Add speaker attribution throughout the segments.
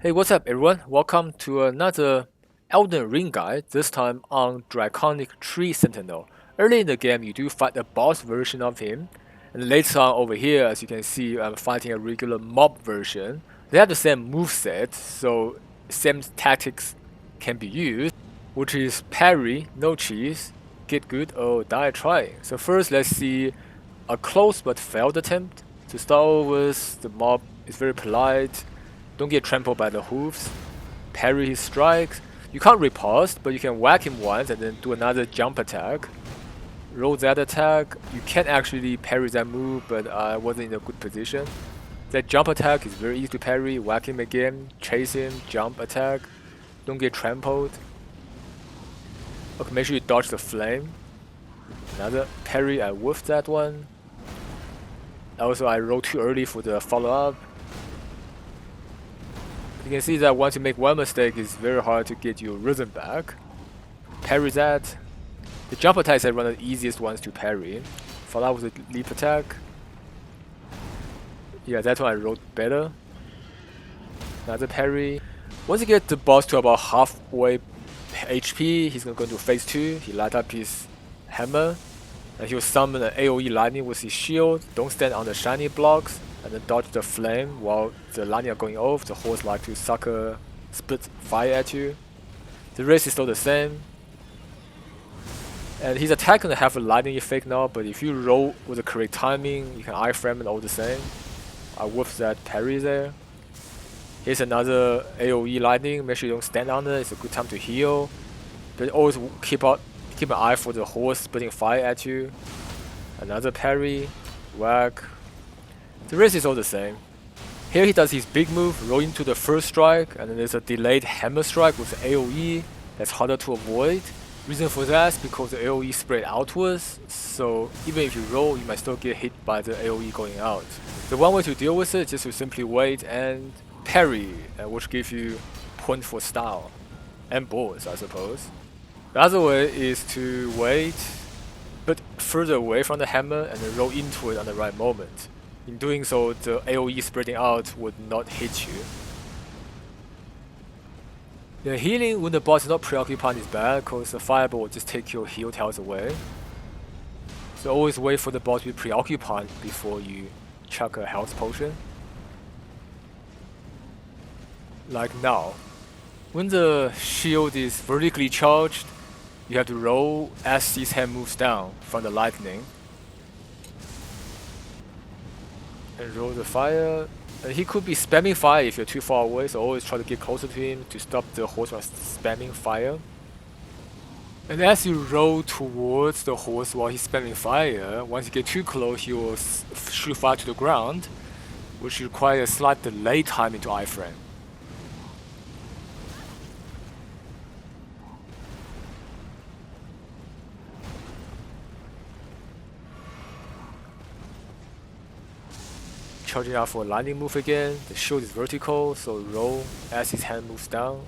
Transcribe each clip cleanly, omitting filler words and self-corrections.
Speaker 1: Hey, what's up, everyone? Welcome to another Elden Ring guide, this time on Draconic Tree Sentinel. Early in the game, you do fight a boss version of him, and later on over here, as you can see, I'm fighting a regular mob version. They have the same moveset, so same tactics can be used, which is parry, no cheese, get good, or die trying. So first, let's see a close but failed attempt. To start with, the mob is very polite. Don't get trampled by the hooves. Parry his strikes. You can't riposte, but you can whack him once and then do another jump attack. Roll that attack. You can actually parry that move, but I wasn't in a good position. That jump attack is very easy to parry. Whack him again, chase him, jump attack. Don't get trampled. Okay, make sure you dodge the flame. Another parry, I whiffed that one. Also, I rolled too early for the follow-up. You can see that once you make one mistake, it's very hard to get your rhythm back. Parry that. The jump attacks are one of the easiest ones to parry. Follow up with a leap attack. Yeah, that one I rolled better. Another parry. Once you get the boss to about halfway HP, he's gonna go into phase 2. He light up his hammer. And he'll summon an AoE lightning with his shield. Don't stand on the shiny blocks. And then dodge the flame while the lightning are going off. The horse like to sucker spit fire at you. The rest is still the same. And his attack gonna have a lightning effect now, but if you roll with the correct timing, you can iframe it all the same. I whiffed that parry there. Here's another AoE lightning. Make sure you don't stand on it. It's a good time to heal. But always keep an eye for the horse spitting fire at you. Another parry, whack. The rest is all the same. Here he does his big move, roll into the first strike, and then there's a delayed hammer strike with AoE that's harder to avoid. Reason for that is because the AoE spread outwards, so even if you roll, you might still get hit by the AoE going out. The one way to deal with it is just to simply wait and parry, which gives you point for style. And balls, I suppose. The other way is to wait, but further away from the hammer and then roll into it on the right moment. In doing so, the AoE spreading out would not hit you. The healing when the boss is not preoccupied is bad, because the fireball will just take your heal tiles away. So always wait for the boss to be preoccupied before you chuck a health potion. Like now. When the shield is vertically charged, you have to roll as his hand moves down from the lightning. And roll the fire. And he could be spamming fire if you're too far away, so always try to get closer to him to stop the horse from spamming fire. And as you roll towards the horse while he's spamming fire, once you get too close, he will shoot fire to the ground, which requires a slight delay time into iframe. Charging out for a lightning move again. The shield is vertical, so roll as his hand moves down.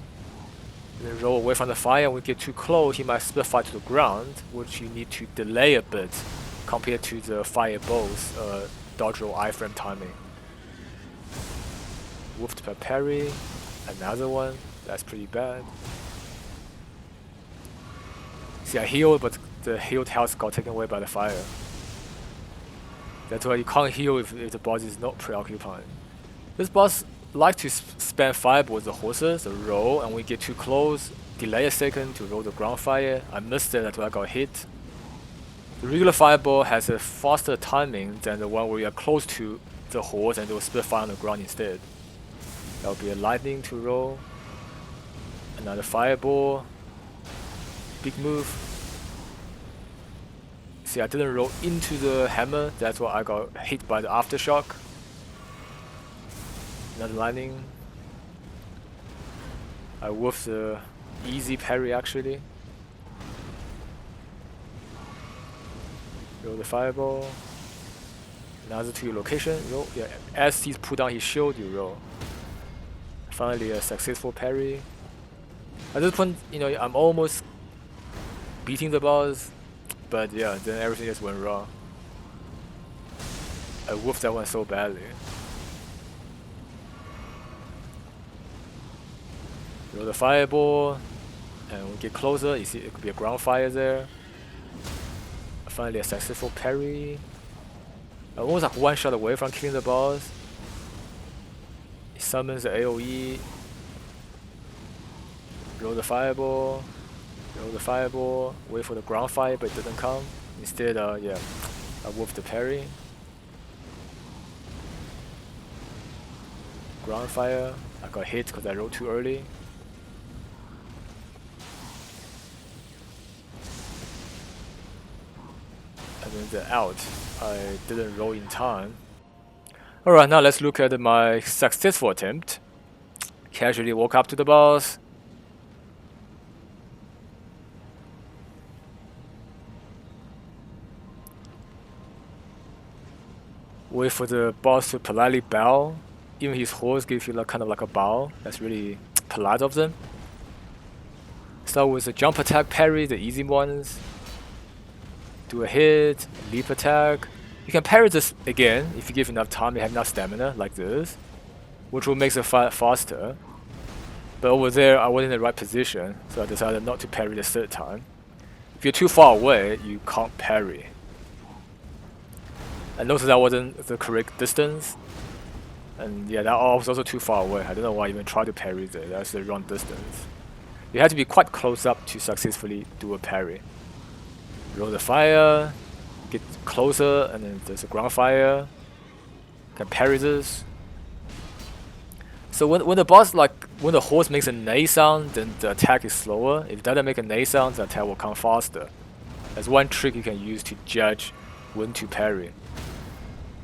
Speaker 1: And then roll away from the fire. When we get too close, he might split fire to the ground, which you need to delay a bit compared to the fireball's dodge roll iframe timing. Woofed by parry. Another one. That's pretty bad. See, I healed, but the healed health got taken away by the fire. That's why you can't heal if the boss is not preoccupied. This boss likes to spam fireball with the horses, the roll, and when we get too close, delay a second to roll the ground fire. I missed it, that's why I got hit. The regular fireball has a faster timing than the one where you are close to the horse and it will spit fire on the ground instead. That will be a lightning to roll. Another fireball. Big move. See, I didn't roll into the hammer, that's why I got hit by the aftershock. Another lightning. I whiffed the easy parry actually. Roll the fireball. Another to your location, roll. Yeah, as he's put down his shield, you roll. Finally a successful parry. At this point, you know, I'm almost beating the boss. But yeah, then everything just went wrong. I whiffed that one so badly. Roll the fireball, and we get closer. You see, it could be a ground fire there. Finally, a successful parry. Almost like one shot away from killing the boss. He summons the AoE. Roll the fireball. Roll the fireball. Wait for the ground fire, but it didn't come. Instead, yeah, I wolfed the parry. Ground fire. I got hit because I rolled too early. And then the out. I didn't roll in time. Alright, now let's look at my successful attempt. Casually walk up to the boss. Wait for the boss to politely bow. Even his horse gives you like, kind of like a bow. That's really polite of them. Start with the jump attack parry, the easy ones. Do a hit, leap attack. You can parry this again if you give enough time, you have enough stamina, like this, which will make the fight faster. But over there, I wasn't in the right position, so I decided not to parry the third time. If you're too far away, you can't parry. I noticed that wasn't the correct distance. And yeah, that was also too far away. I don't know why I even tried to parry there. That's the wrong distance. You have to be quite close up to successfully do a parry. Roll the fire, get closer, and then there's a ground fire. Can parry this. So when the boss, like when the horse makes a neigh sound, then the attack is slower. If it doesn't make a neigh sound, the attack will come faster. That's one trick you can use to judge when to parry.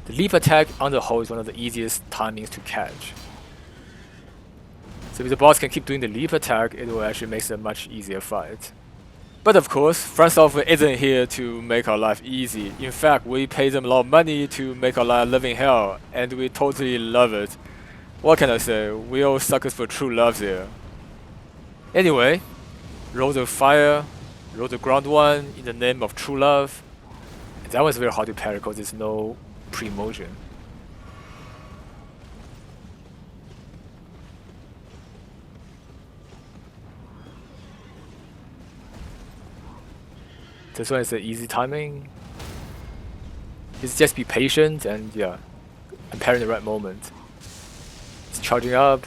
Speaker 1: The leap attack on the hold is one of the easiest timings to catch. So if the boss can keep doing the leap attack, it will actually make it a much easier fight. But of course, From Software isn't here to make our life easy. In fact, we pay them a lot of money to make our life living hell, and we totally love it. What can I say? We all suckers for true love there. Anyway, roll the fire, roll the ground one in the name of true love. And that one's very hard to parry because there's no pre-motion. This one is the easy timing. Just be patient and yeah, and parry in the right moment. It's charging up.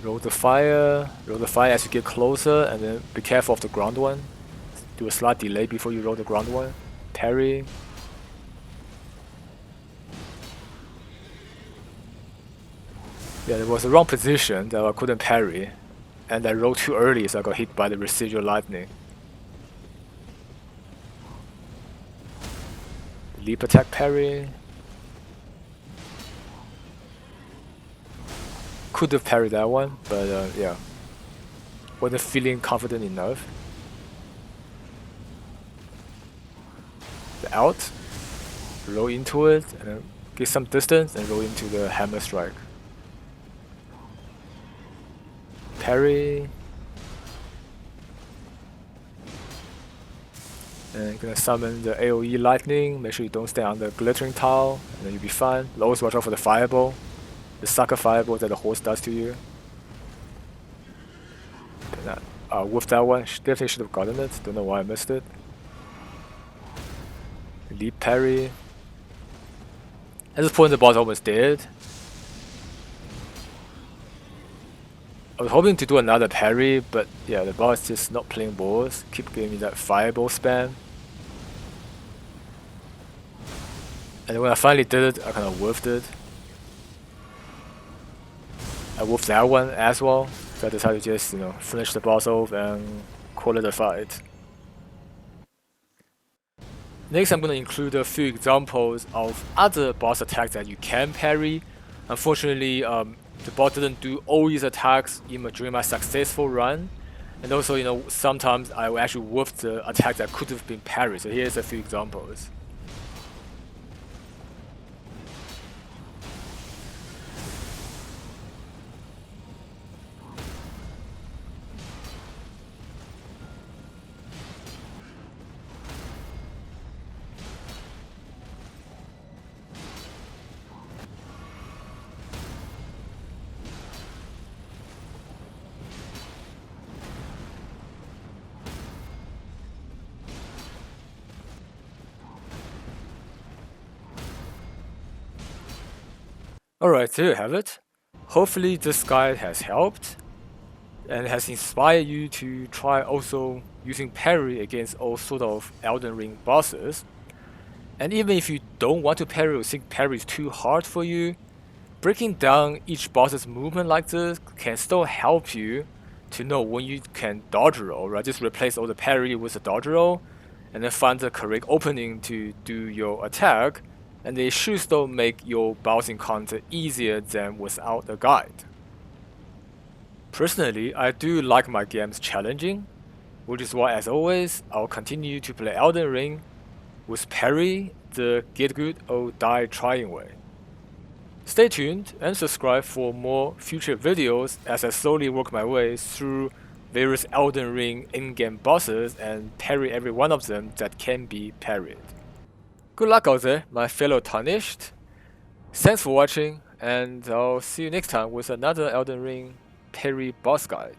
Speaker 1: Roll the fire as you get closer, and then be careful of the ground one. Do a slight delay before you roll the ground one. Parry. Yeah, it was the wrong position that I couldn't parry. And I rolled too early, so I got hit by the residual lightning. Leap attack parry. Could have parried that one, but yeah. Wasn't feeling confident enough. The out. Roll into it, and then get some distance, and roll into the hammer strike. Parry. And you're gonna summon the AoE lightning. Make sure you don't stay on the glittering tile, and then you'll be fine. Always watch out for the fireball. The sucker fireball that the horse does to you. With that one, definitely should have gotten it. Don't know why I missed it. Leap parry. At this point, the boss almost dead. I was hoping to do another parry, but yeah, the boss just not playing balls. Keep giving me that fireball spam. And when I finally did it, I kind of whiffed it. I whiffed that one as well. So I decided to just, finish the boss off and call it a fight. Next, I'm going to include a few examples of other boss attacks that you can parry. Unfortunately, the boss didn't do all these attacks during my successful run. And also, sometimes I will actually whiff the attack that could have been parried. So here's a few examples. Alright, there you have it. Hopefully this guide has helped and has inspired you to try also using parry against all sort of Elden Ring bosses. And even if you don't want to parry or think parry is too hard for you, breaking down each boss's movement like this can still help you to know when you can dodge roll, right? Just replace all the parry with a dodge roll and then find the correct opening to do your attack, and they should still make your boss encounter easier than without a guide. Personally, I do like my games challenging, which is why as always, I'll continue to play Elden Ring with Parry the get good or die trying way. Stay tuned and subscribe for more future videos as I slowly work my way through various Elden Ring in-game bosses and parry every one of them that can be parried. Good luck out there, my fellow Tarnished. Thanks for watching, and I'll see you next time with another Elden Ring parry boss guide.